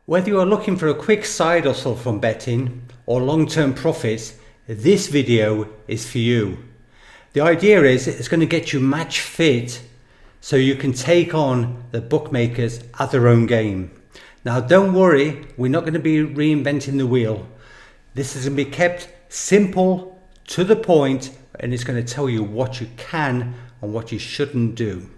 Whether you are looking for a quick side hustle from betting or long-term profits, this video is for you. The idea is it's going to get you match fit so you can take on the bookmakers at their own game. Now don't worry, we're not going to be reinventing the wheel. This is going to be kept simple, to the point, and it's going to tell you what you can and what you shouldn't do.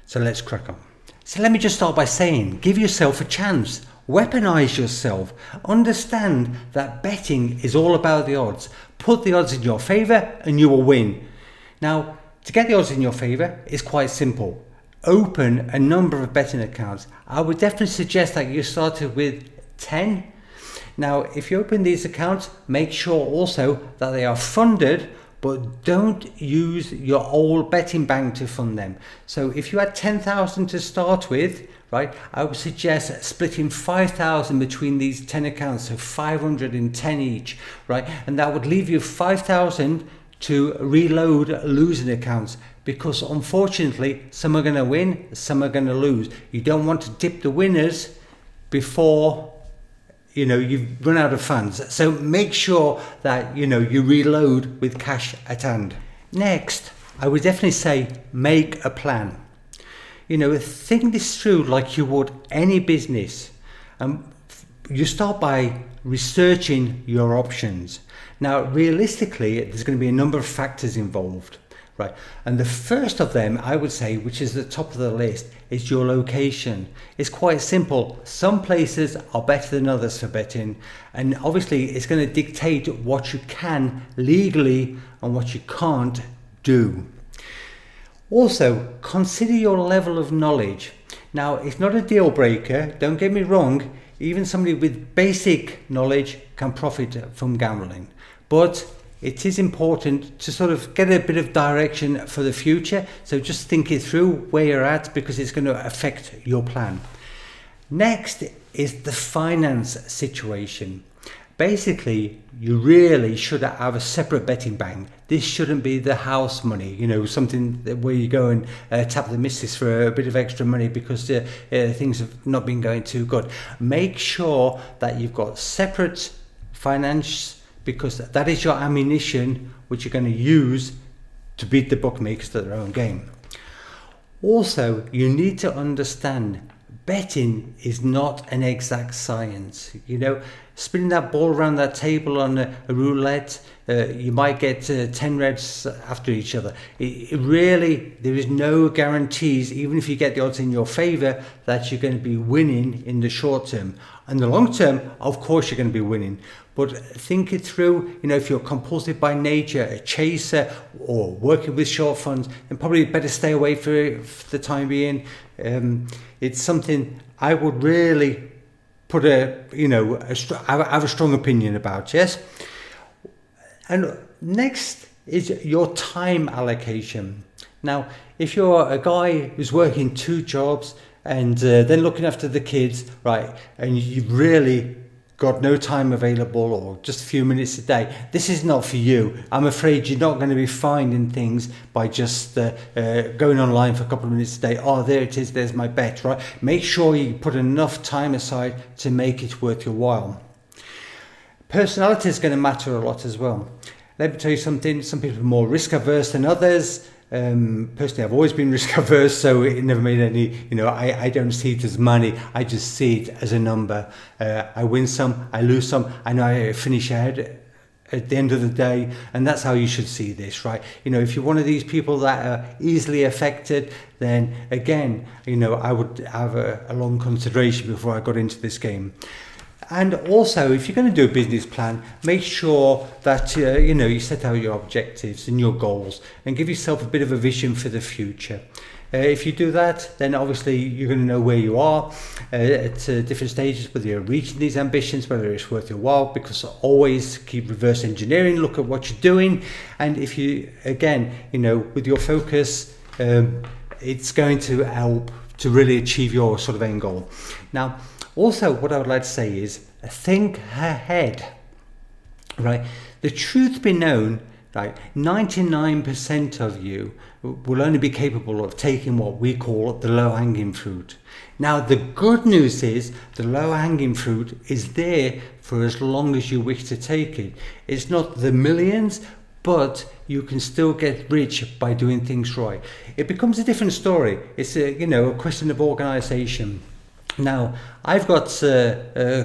So let's crack on. So let me just start by saying, give yourself a chance. Weaponize yourself. Understand that betting is all about the odds. Put the odds in your favor and you will win. Now, to get the odds in your favor is quite simple. Open a number of betting accounts. I would definitely suggest that you started with 10. Now, if you open these accounts, make sure also that they are funded, but don't use your old betting bank to fund them. So if you had 10,000 to start with, right, I would suggest splitting 5,000 between these 10 accounts, so 500 in 10 each, right? And that would leave you 5,000 to reload losing accounts, because unfortunately some are going to win, some are going to lose. You don't want to dip the winners before you've run out of funds. So make sure that you reload with cash at hand. Next, I would definitely say make a plan. Think this through like you would any business. You start by researching your options. Now, realistically, there's going to be a number of factors involved, right? And the first of them, I would say, which is the top of the list, is your location. It's quite simple. Some places are better than others for betting, and obviously it's going to dictate what you can legally and what you can't do. Also, consider your level of knowledge. Now, it's not a deal breaker, don't get me wrong. Even somebody with basic knowledge can profit from gambling. But it is important to sort of get a bit of direction for the future. So just think it through where you're at, because it's going to affect your plan. Next is the finance situation. Basically, you really should have a separate betting bank. This shouldn't be the house money, something where you go and tap the missus for a bit of extra money because things have not been going too good. Make sure that you've got separate finance, because that is your ammunition which you're going to use to beat the bookmakers to their own game. Also, you need to understand betting is not an exact science. Spinning that ball around that table on a roulette, you might get 10 reds after each other. There is no guarantees, even if you get the odds in your favor, that you're going to be winning in the short term. In the long term, of course you're going to be winning. But think it through. If you're compulsive by nature, a chaser, or working with short funds, then probably better stay away for the time being. It's something I would really put have a strong opinion about. Yes. And next is your time allocation. Now, if you're a guy who's working 2 jobs and then looking after the kids, right, and you've really got no time available or just a few minutes a day, this is not for you. I'm afraid you're not going to be finding things by just going online for a couple of minutes a day. Oh, there it is, there's my bet, right? Make sure you put enough time aside to make it worth your while. Personality is going to matter a lot as well. Let me tell you something, some people are more risk averse than others. Personally, I've always been risk averse, so it never made any, I don't see it as money, I just see it as a number. I win some, I lose some, I know I finish ahead at the end of the day, and that's how you should see this, right? If you're one of these people that are easily affected, then again, I would have a long consideration before I got into this game. And also, if you're going to do a business plan, make sure that you set out your objectives and your goals and give yourself a bit of a vision for the future. If you do that, then obviously you're going to know where you are at different stages, whether you're reaching these ambitions, whether it's worth your while, because always keep reverse engineering, look at what you're doing. And if you, again, with your focus, it's going to help to really achieve your sort of end goal. Now, also, what I would like to say is think ahead, right? The truth be known, right? 99% of you will only be capable of taking what we call the low-hanging fruit. Now, the good news is the low-hanging fruit is there for as long as you wish to take it. It's not the millions, but you can still get rich by doing things right. It becomes a different story. It's a question of organization. Now, I've got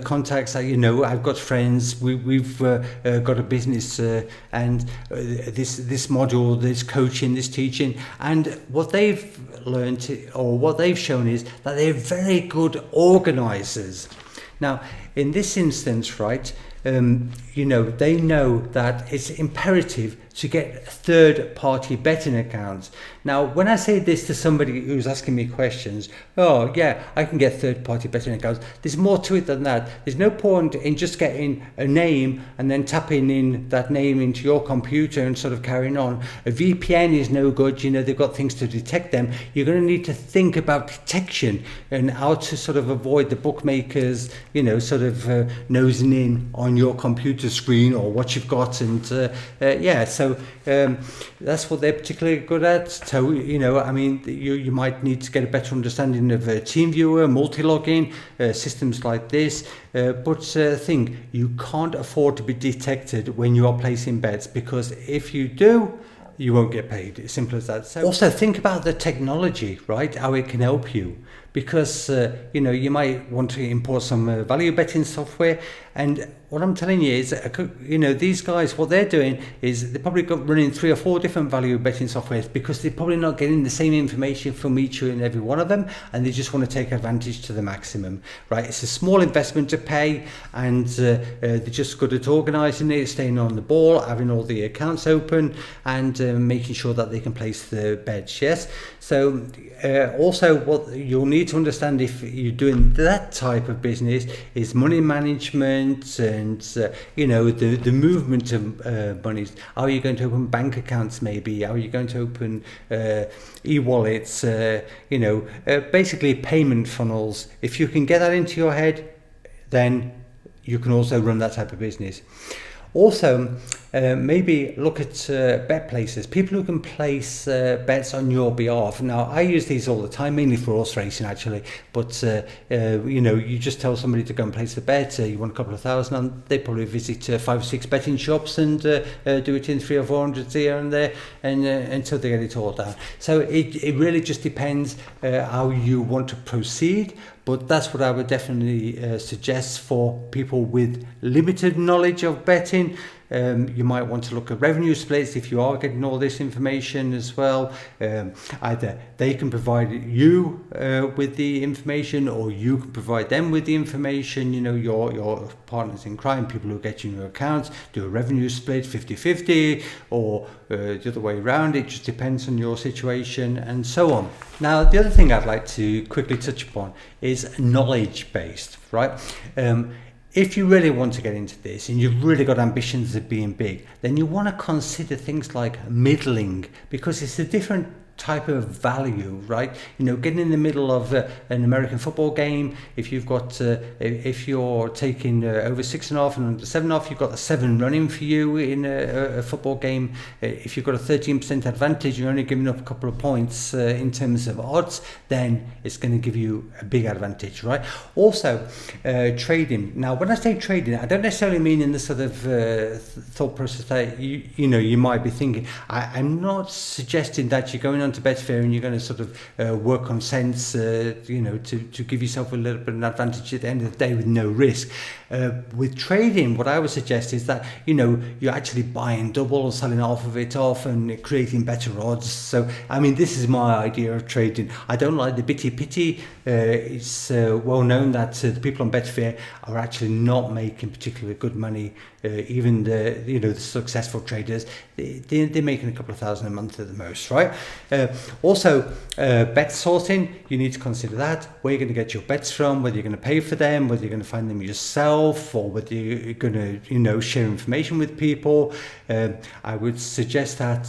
contacts, I've got friends, we've got a business and this module, this coaching, this teaching, and what they've learned or what they've shown is that they're very good organizers. Now, in this instance, right, they know that it's imperative to get third-party betting accounts. Now, when I say this to somebody who's asking me questions, oh yeah, I can get third-party betting accounts. There's more to it than that. There's no point in just getting a name and then tapping in that name into your computer and sort of carrying on. A VPN is no good. They've got things to detect them. You're going to need to think about detection and how to sort of avoid the bookmakers, nosing in on your computer screen or what you've got, and so that's what they're particularly good at. So you might need to get a better understanding of TeamViewer, multi-login systems like this, but you can't afford to be detected when you are placing bets, because if you do, you won't get paid. It's simple as that. So also think about the technology, right? How it can help you, because you might want to import some value betting software, and what I'm telling you is, these guys, what they're doing is they're probably running 3 or 4 different value betting softwares, because they're probably not getting the same information from each and every one of them, and they just want to take advantage to the maximum, right? It's a small investment to pay, and they're just good at organising it, staying on the ball, having all the accounts open, and making sure that they can place the bets. Yes. So also, what you'll need to understand if you're doing that type of business is money management, and the movement of monies. How are you going to open bank accounts? Maybe how are you going to open e-wallets? Basically payment funnels. If you can get that into your head, then you can also run that type of business. Also, maybe look at bet placers, people who can place bets on your behalf. Now, I use these all the time, mainly for horse racing actually, but you just tell somebody to go and place the bet, you want a couple of thousand, and they probably visit 5 or 6 betting shops and do it in 300 or 400 here and there, and until they get it all down. So it really just depends how you want to proceed. But that's what I would definitely suggest for people with limited knowledge of betting. You might want to look at revenue splits if you are getting all this information as well. Either they can provide you with the information, or you can provide them with the information. Your partners in crime, people who get you your accounts, do a revenue split 50-50, or the other way around. It just depends on your situation and so on. Now, the other thing I'd like to quickly touch upon is knowledge-based, right? If you really want to get into this and you've really got ambitions of being big, then you want to consider things like middling, because it's a different type of value, right? Getting in the middle of an American football game, if you've got if you're taking over 6.5 and under 7.5, you've got a 7 running for you in a football game. If you've got a 13% advantage, you're only giving up a couple of points in terms of odds, then it's going to give you a big advantage, right? Also, trading. Now, when I say trading, I don't necessarily mean in the sort of thought process that you might be thinking. I'm not suggesting that you're going on to Betfair and you're going to sort of work on cents, to give yourself a little bit of an advantage at the end of the day with no risk. With trading, what I would suggest is that you're actually buying double and selling half of it off and creating better odds. So this is my idea of trading. I don't like the bitty pitty. It's well known that the people on Betfair are actually not making particularly good money. Even the successful traders, they're making a couple of thousand a month at the most, right? Also, bet sorting, you need to consider that, where you're going to get your bets from, whether you're going to pay for them, whether you're going to find them yourself, or whether you're going to, share information with people. I would suggest that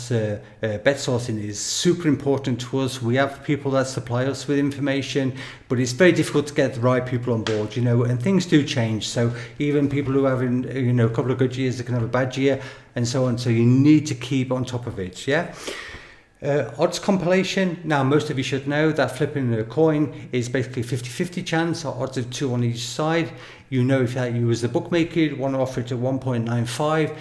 bet sorting is super important to us. We have people that supply us with information, but it's very difficult to get the right people on board, and things do change. So even people who have, a couple of good years, they can have a bad year, and so on. So you need to keep on top of it, yeah? Odds compilation. Now, most of you should know that flipping a coin is basically 50-50 chance, or odds of 2 on each side. If you as the bookmaker, you want to offer it at 1.95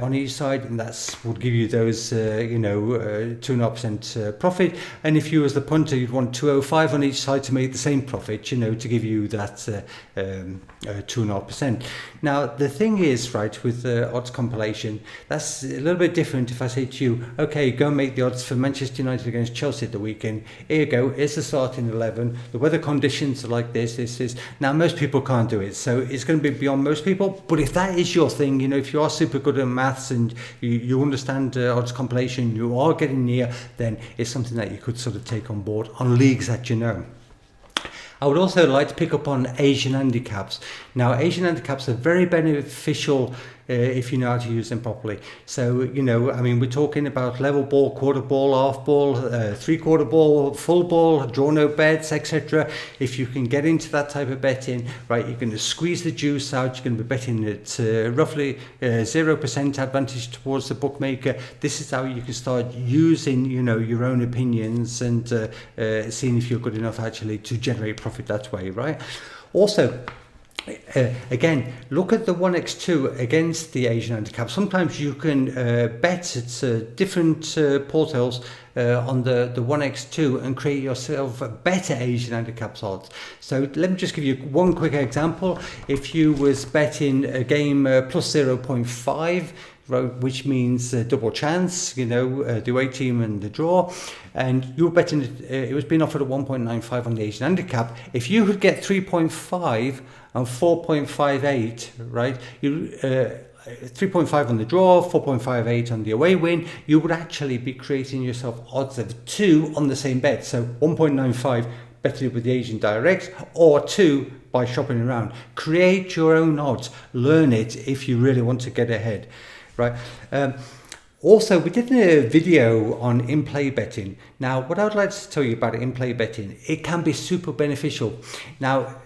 on each side, and that would give you those 2.5% profit. And if you as the punter, you'd want 2.05 on each side to make the same profit, to give you that 2.5%. Now, the thing is, right, with odds compilation, that's a little bit different. If I say to you, okay, go and make the odds for Manchester United against Chelsea at the weekend, here you go, here's the starting 11, the weather conditions are like this. Now, most people can't do it, so it's going to be beyond most people. But if that is your thing, if you are super good at maths and you understand odds compilation, you are getting near, then it's something that you could sort of take on board on leagues that you know. I would also like to pick up on Asian handicaps. Now, Asian handicaps are very beneficial if you know how to use them properly. So, we're talking about level ball, quarter ball, half ball, 3/4 ball, full ball, draw no bets, etc. If you can get into that type of betting, right, you're going to squeeze the juice out. You're going to be betting at roughly 0% advantage towards the bookmaker. This is how you can start using, your own opinions and seeing if you're good enough actually to generate profit that way, right? Also, again, look at the 1x2 against the Asian handicap. Sometimes you can bet at different portals on the 1x2 and create yourself better Asian handicap odds. So let me just give you one quick example. If you was betting a game plus 0.5, which means double chance, the away team and the draw, and you were betting it was being offered at 1.95 on the Asian handicap. If you could get 3.5 and 4.58, right, 3.5 on the draw, 4.58 on the away win, you would actually be creating yourself odds of 2 on the same bet. So 1.95 betted with the Asian direct, or 2 by shopping around. Create your own odds, learn it if you really want to get ahead. Right. Also, we did a video on in-play betting. Now, what I would like to tell you about in-play betting, it can be super beneficial. Now,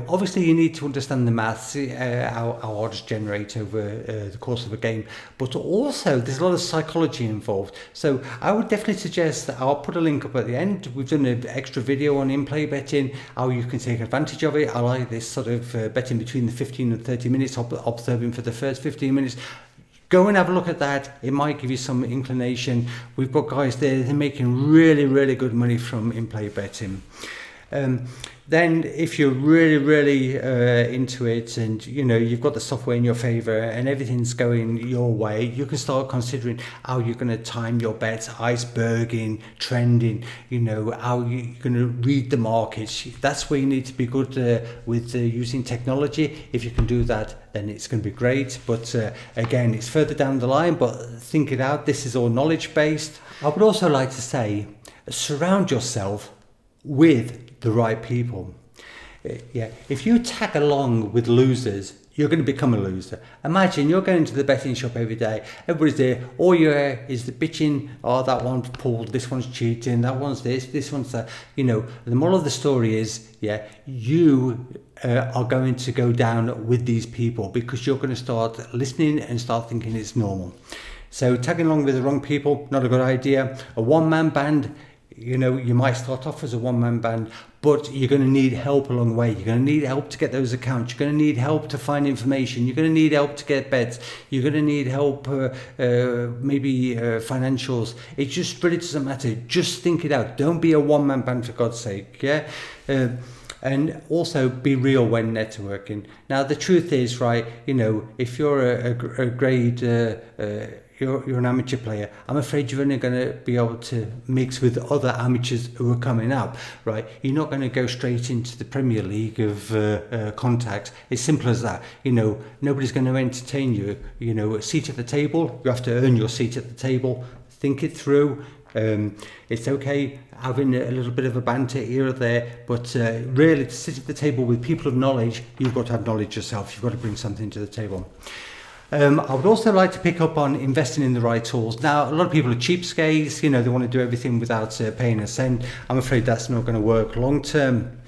obviously you need to understand the maths, how odds generate over the course of a game, but also there's a lot of psychology involved. So I would definitely suggest that I'll put a link up at the end. We've done an extra video on in-play betting, how you can take advantage of it. I like this sort of betting between the 15 and 30 minutes, observing for the first 15 minutes. Go and have a look at that. It might give you some inclination. We've got guys there, they're making really, really good money from in-play betting. Then if you're really into it and you've got the software in your favor and everything's going your way, you can start considering how you're going to time your bets, iceberging, trending, how you're going to read the markets. That's where you need to be good with using technology. If you can do that, then it's going to be great. But again, it's further down the line, but think it out. This is all knowledge based. I would also like to say, surround yourself with the right people. Yeah, if you tag along with losers, you're going to become a loser. Imagine you're going to the betting shop every day, everybody's there, all you hear is the bitching, oh, that one's pulled, this one's cheating, that one's this one's that. The moral of the story is, you are going to go down with these people because you're going to start listening and start thinking it's normal. So tagging along with the wrong people, not a good idea. A one-man band, you might start off as a one-man band, but you're going to need help along the way. You're going to need help to get those accounts. You're going to need help to find information. You're going to need help to get bets. You're going to need help, maybe financials. It just really doesn't matter. Just think it out. Don't be a one-man band, for God's sake. Yeah. And also be real when networking. Now, the truth is, right, if you're a grade, you're an amateur player, I'm afraid you're only going to be able to mix with other amateurs who are coming up, right? You're not going to go straight into the Premier League of contacts. It's simple as that. Nobody's going to entertain you. A seat at the table, you have to earn your seat at the table. Think it through, It's okay having a little bit of a banter here or there, but really to sit at the table with people of knowledge, you've got to have knowledge yourself. You've got to bring something to the table. I would also like to pick up on investing in the right tools. Now, a lot of people are cheapskates, they want to do everything without paying a cent. I'm afraid that's not going to work long term.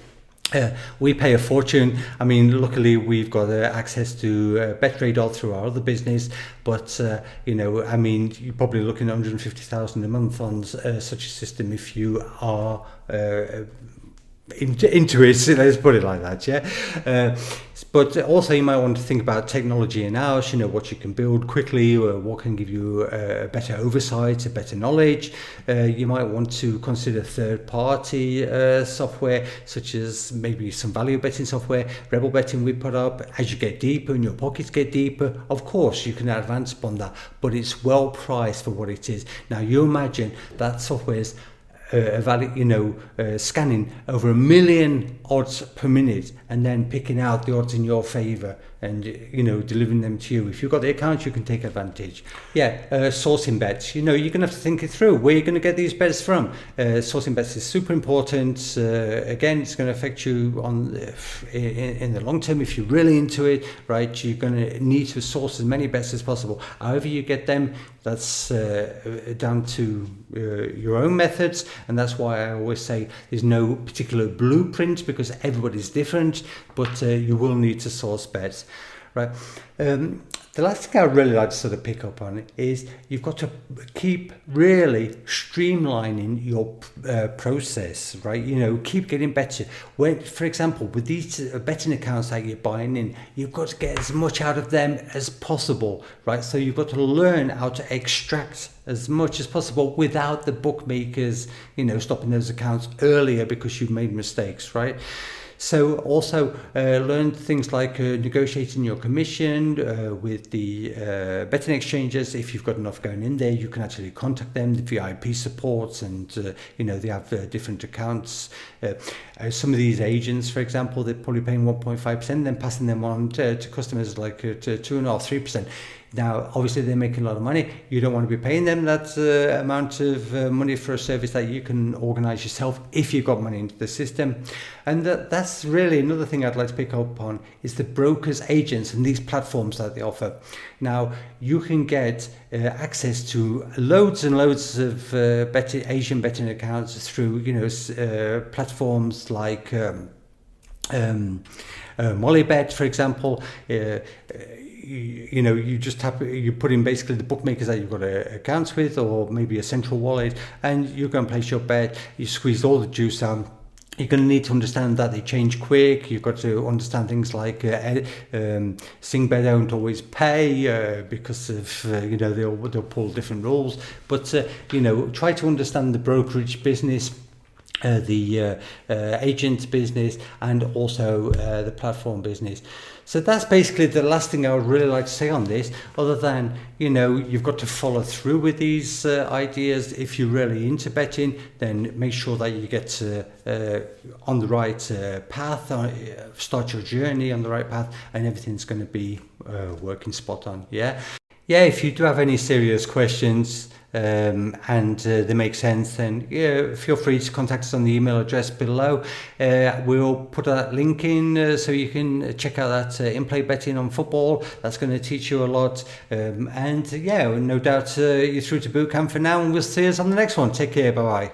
We pay a fortune. I mean, luckily we've got access to BetRadar through our other business, but I mean, you're probably looking at 150,000 a month on such a system if you are into it, let's put it like that, yeah. But also you might want to think about technology in-house, what you can build quickly, or what can give you a better oversight, a better knowledge. You might want to consider third-party software, such as maybe some value betting software, rebel betting we put up. As you get deeper and your pockets get deeper, of course you can advance upon that, but it's well priced for what it is. Now you imagine that software's scanning over 1 million odds per minute and then picking out the odds in your favor and delivering them to you. If you've got the account, you can take advantage. Sourcing bets, you're going to have to think it through where you're going to get these bets from. Sourcing bets is super important. Again, it's going to affect you on in the long term. If you're really into it, right, you're going to need to source as many bets as possible. However you get them, that's down to your own methods, and that's why I always say there's no particular blueprint because everybody's different, but you will need to source bets, right? The last thing I really like to sort of pick up on is you've got to keep really streamlining your process, right? Keep getting better. When, for example, with these betting accounts that you're buying in, you've got to get as much out of them as possible, right? So you've got to learn how to extract as much as possible without the bookmakers, stopping those accounts earlier because you've made mistakes, right? So also learn things like negotiating your commission with the betting exchanges. If you've got enough going in there, you can actually contact them, the VIP supports, and they have different accounts. Some of these agents, for example, they're probably paying 1.5%, then passing them on to customers like to 2.5%, 3%. Now, obviously, they're making a lot of money. You don't want to be paying them that amount of money for a service that you can organise yourself if you've got money into the system. And that's really another thing I'd like to pick up on is the brokers, agents, and these platforms that they offer. Now, you can get access to loads and loads of Asian betting accounts through, platforms like Molybet, for example. You put in basically the bookmakers that you've got accounts with, or maybe a central wallet, and you go and place your bet. You squeeze all the juice out. You're going to need to understand that they change quick. You've got to understand things like Singbet don't always pay because of they'll pull different rules. But try to understand the brokerage business, the agent business, and also the platform business. So that's basically the last thing I would really like to say on this, other than, you've got to follow through with these ideas. If you're really into betting, then make sure that you get on the right path, start your journey on the right path, and everything's going to be working spot on. Yeah, if you do have any serious questions, and they make sense, then feel free to contact us on the email address below. We'll put that link in so you can check out that in-play betting on football. That's going to teach you a lot, and no doubt you're through to boot camp for now, and we'll see us on the next one. Take care, bye bye.